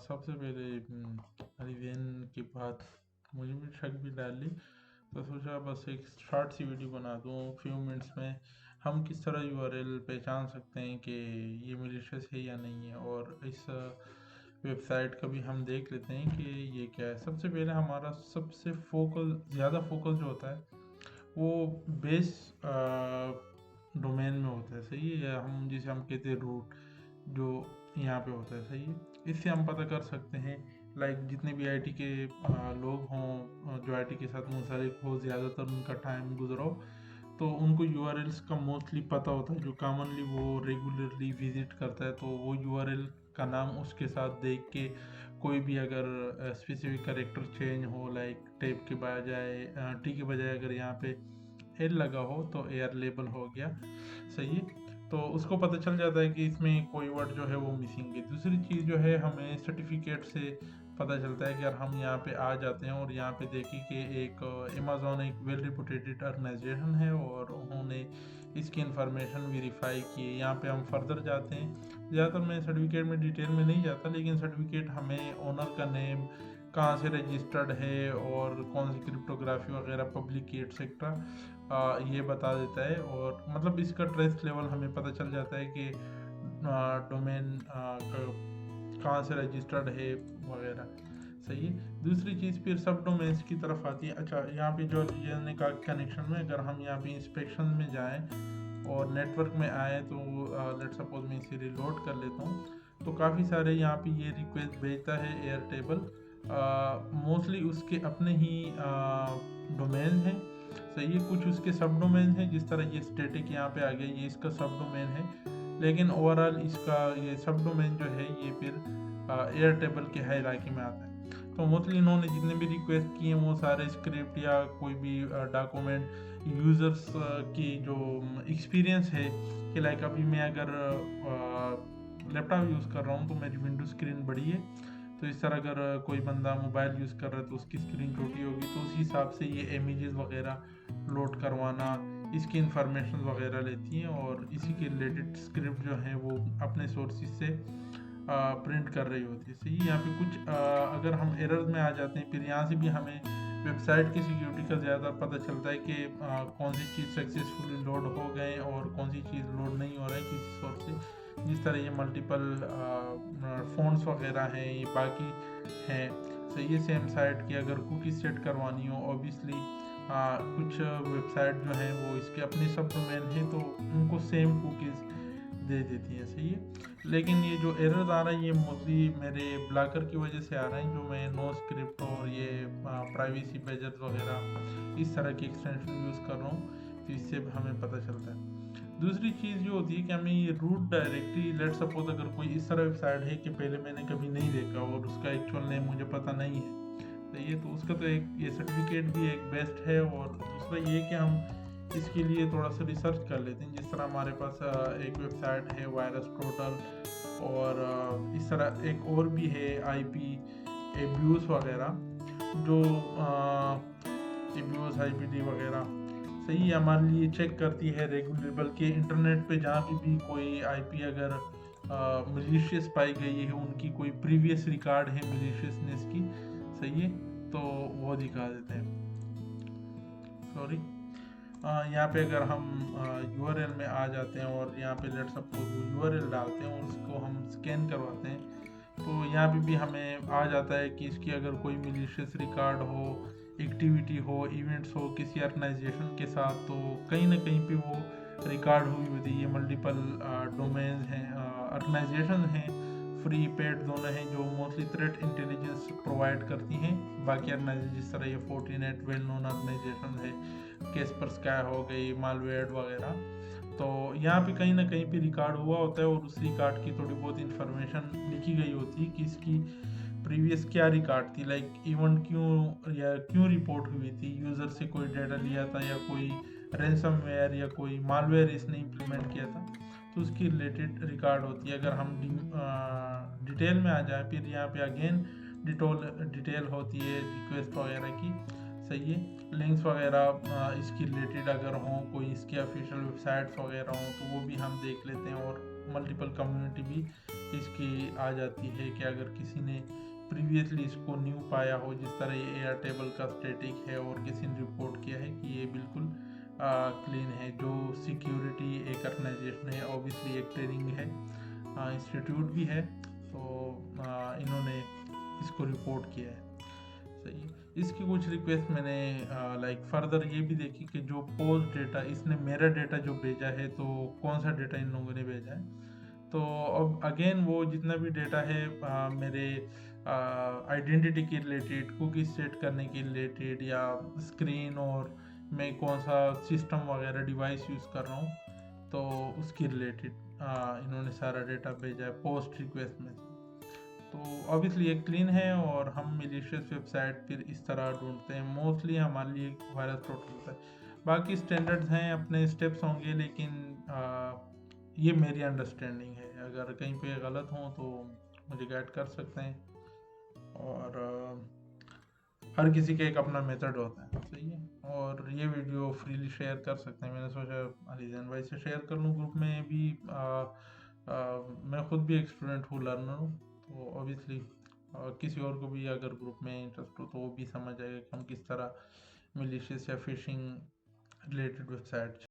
सबसे पहले रिवीजन की बात मुझे भी शक भी डाली, तो सोचा बस एक शॉर्ट सी वीडियो बना दूँ फ्यू मिनट्स में। हम किस तरह यूआरएल पहचान सकते हैं कि ये मिलिशियस है या नहीं है, और इस वेबसाइट का भी हम देख लेते हैं कि ये क्या है। सबसे पहले हमारा सबसे ज़्यादा फोकस जो होता है वो बेस डोमेन में होता है, सही है, या हम जिसे हम कहते हैं रूट, जो यहाँ पे होता है, सही है। इससे हम पता कर सकते हैं लाइक जितने भी आईटी के लोग हों, जो आईटी के साथ मुंसलिक हो, ज़्यादातर उनका टाइम गुजरा हो, तो उनको यूआरएल्स का मोस्टली पता होता है, जो कॉमनली वो रेगुलरली विजिट करता है। तो वो यूआरएल का नाम उसके साथ देख के कोई भी अगर स्पेसिफिक कैरेक्टर चेंज हो, लाइक टेप के बजाय टी के बजाय अगर यहाँ पे एल लगा हो तो एयर लेबल हो गया, सही है, तो उसको पता चल जाता है कि इसमें कोई वर्ड जो है वो मिसिंग है। दूसरी चीज़ जो है, हमें सर्टिफिकेट से पता चलता है कि अगर हम यहाँ पे आ जाते हैं और यहाँ पे देखें कि एक अमेज़ॉन एक वेल रिप्यूटेड ऑर्गेनाइजेशन है और उन्होंने इसकी इंफॉर्मेशन वेरीफाई की है। यहाँ पे हम फर्दर जाते हैं। ज़्यादातर मैं सर्टिफिकेट में डिटेल में नहीं जाता, लेकिन सर्टिफिकेट हमें ओनर का नेम, कहाँ से रजिस्टर्ड है और कौन सी क्रिप्टोग्राफी वगैरह पब्लिक की एट्सेट्रा ये बता देता है। और मतलब इसका ट्रस्ट लेवल हमें पता चल जाता है कि डोमेन कहाँ से रजिस्टर्ड है वगैरह, सही है। दूसरी चीज़ फिर सब डोमेन्स की तरफ आती है। अच्छा, यहाँ पे जो ने का कनेक्शन में अगर हम यहाँ पे इंस्पेक्शन में जाएं और नेटवर्क में आए तो लेट सपोज मैं इसे रिलोड कर लेता हूँ, तो काफ़ी सारे यहाँ पे ये रिक्वेस्ट भेजता है एयरटेबल। मोस्टली उसके अपने ही डोमेन हैं, सही है। कुछ उसके सब डोमेन हैं, जिस तरह ये स्टैटिक यहाँ पे आ गया, ये इसका सब डोमेन है, लेकिन ओवरऑल इसका ये सब डोमेन जो है ये फिर एयरटेबल के हायरार्की में आता है। तो मोस्टली इन्होंने जितने भी रिक्वेस्ट किए हैं वो सारे स्क्रिप्ट या कोई भी डॉक्यूमेंट यूज़र्स की जो एक्सपीरियंस है, कि लाइक अभी मैं अगर लैपटॉप यूज़ कर रहा हूँ तो मेरी विंडो स्क्रीन बड़ी है, तो इस तरह अगर कोई बंदा मोबाइल यूज़ कर रहा है तो उसकी स्क्रीन छोटी होगी, तो उस हिसाब से ये इमेजेस वगैरह लोड करवाना, इसकी इंफॉर्मेशन वगैरह लेती हैं और इसी के रिलेटेड स्क्रिप्ट जो है वो अपने सोर्सेज से प्रिंट कर रही होती है, सही। यहाँ पे कुछ अगर हम एरर्स में आ जाते हैं, फिर यहाँ से भी हमें वेबसाइट की सिक्योरिटी का ज़्यादा पता चलता है कि कौन सी चीज़ सक्सेसफुली लोड हो गए और कौन सी चीज़ लोड नहीं हो रहा है किसी सोर्स से। जिस तरह ये मल्टीपल फ़ोन्स वगैरह हैं, ये बाकी हैं, सही है। सेम साइट की अगर कुकीज़ सेट करवानी हो, ऑब्वियसली कुछ वेबसाइट जो हैं वो इसके अपने सब डोमेन है, तो उनको सेम कुकीज़ दे देती हैं, सही है। लेकिन ये जो एरर्स आ रहा है ये मोस्टली मेरे ब्लॉकर की वजह से आ रहे हैं, जो मैं नो स्क्रिप्ट और ये प्राइवेसी पेजेस वगैरह इस तरह की एक्सटेंशन यूज़ कर रहा हूँ, तो इससे हमें पता चलता है। दूसरी चीज़ जो होती है कि हमें ये रूट डायरेक्टली, लेट सपोज अगर कोई इस तरह वेबसाइट है कि पहले मैंने कभी नहीं देखा और उसका एक्चुअल नेम मुझे पता नहीं है, तो उसका तो एक ये सर्टिफिकेट भी एक बेस्ट है। और दूसरा ये कि हम इसके लिए थोड़ा सा रिसर्च कर लेते हैं। जिस तरह हमारे पास एक वेबसाइट है वायरस टोटल, और इस तरह एक और भी है आईपी एब्यूज़ वगैरह, जो एब्यूज़ आईपीडी वगैरह, सही है, हमारे लिए चेक करती है रेगुलर। बल्कि इंटरनेट पे जहाँ भी कोई आईपी अगर मिलिशियस पाई गई है, उनकी कोई प्रीवियस रिकॉर्ड है मिलिशियसनेस की, सही है, तो वो दिखा देते हैं। सॉरी, यहाँ पे अगर हम यूआरएल में आ जाते हैं और यहाँ पे लेट सपोज यूआरएल डालते हैं और उसको हम स्कैन करवाते हैं, तो यहाँ पे भी हमें आ जाता है कि इसकी अगर कोई मिलिशियस रिकॉर्ड हो, एक्टिविटी हो, इवेंट्स हो किसी ऑर्गेनाइजेशन के साथ, तो कहीं ना कहीं पे वो रिकॉर्ड हुई होती है। ये मल्टीपल डोमेन्स हैं, ऑर्गेनाइजेशन हैं, फ्री पेड दोनों हैं, जो मोस्टली थ्रेट इंटेलिजेंस प्रोवाइड करती हैं। बाकी ऑर्गेनाइजेशन जिस तरह ये फोर्टिनेट वेल नोन ऑर्गेनाइजेशन है, कैस्पर स्काई हो गई, मालवेयर वगैरह, तो यहाँ पे कहीं ना कहीं पे रिकॉर्ड हुआ होता है और उस रिकॉर्ड की थोड़ी बहुत इंफॉर्मेशन लिखी गई होती है कि इसकी प्रीवियस क्या रिकॉर्ड थी, लाइक इवेंट क्यों रिपोर्ट हुई थी, यूज़र से कोई डाटा लिया था या कोई रैंसमवेयर या कोई मालवेयर इसने इम्प्लीमेंट किया था, तो उसकी रिलेटेड रिकॉर्ड होती है। अगर हम डिटेल में आ जाए, फिर यहाँ पे अगेन डिटेल होती है रिक्वेस्ट वगैरह की, सही है। लिंक्स वगैरह इसकी रिलेटेड अगर हों, कोई इसकी ऑफिशियल वेबसाइट्स वगैरह हों, तो वो भी हम देख लेते हैं और मल्टीपल कम्युनिटी भी इसकी आ जाती है कि अगर किसी ने प्रीवियसली इसको न्यू पाया हो, जिस तरह ये एयरटेबल का स्टैटिक है और किसी ने रिपोर्ट किया है कि ये बिल्कुल क्लीन है। जो सिक्योरिटी एक ऑर्गेनाइजेशन है, ऑब्वियसली एक ट्रेनिंग है, इंस्टीट्यूट भी है, तो इन्होंने इसको रिपोर्ट किया है। सही है। इसकी कुछ रिक्वेस्ट मैंने लाइक फर्दर ये भी देखी कि जो पोस्ट डेटा इसने मेरा डेटा जो भेजा है, तो कौन सा डेटा इन लोगों ने भेजा है। तो अब अगेन वो जितना भी डेटा है मेरे आइडेंटिटी के रिलेटेड, कुकी सेट करने के रिलेटेड, या स्क्रीन और मैं कौन सा सिस्टम वगैरह डिवाइस यूज़ कर रहा हूँ, तो उसके रिलेटेड इन्होंने सारा डेटा भेजा है पोस्ट रिक्वेस्ट में। तो ऑब्वियसली ये क्लीन है, और हम मिलिशियस वेबसाइट फिर इस तरह ढूंढते हैं। मोस्टली हमारे लिए वायरस प्रोटेक्ट होता है। बाकी स्टैंडर्ड्स हैं, अपने स्टेप्स होंगे, लेकिन ये मेरी अंडरस्टैंडिंग है। अगर कहीं पे गलत हो तो मुझे गाइड कर सकते हैं, और हर किसी का एक अपना मेथड होता है। सही है। और ये वीडियो फ्रीली शेयर कर सकते हैं। मैंने सोचा अलीजैन भाई से शेयर कर लूँ। ग्रुप में भी मैं खुद भी एक स्टूडेंट हूँ, लर्नर हूँ, तो ऑब्वियसली किसी और को भी अगर ग्रुप में इंटरेस्ट हो तो वो भी समझ जाएगा कि हम किस तरह मिलिशियस या फिशिंग रिलेटेड वेबसाइट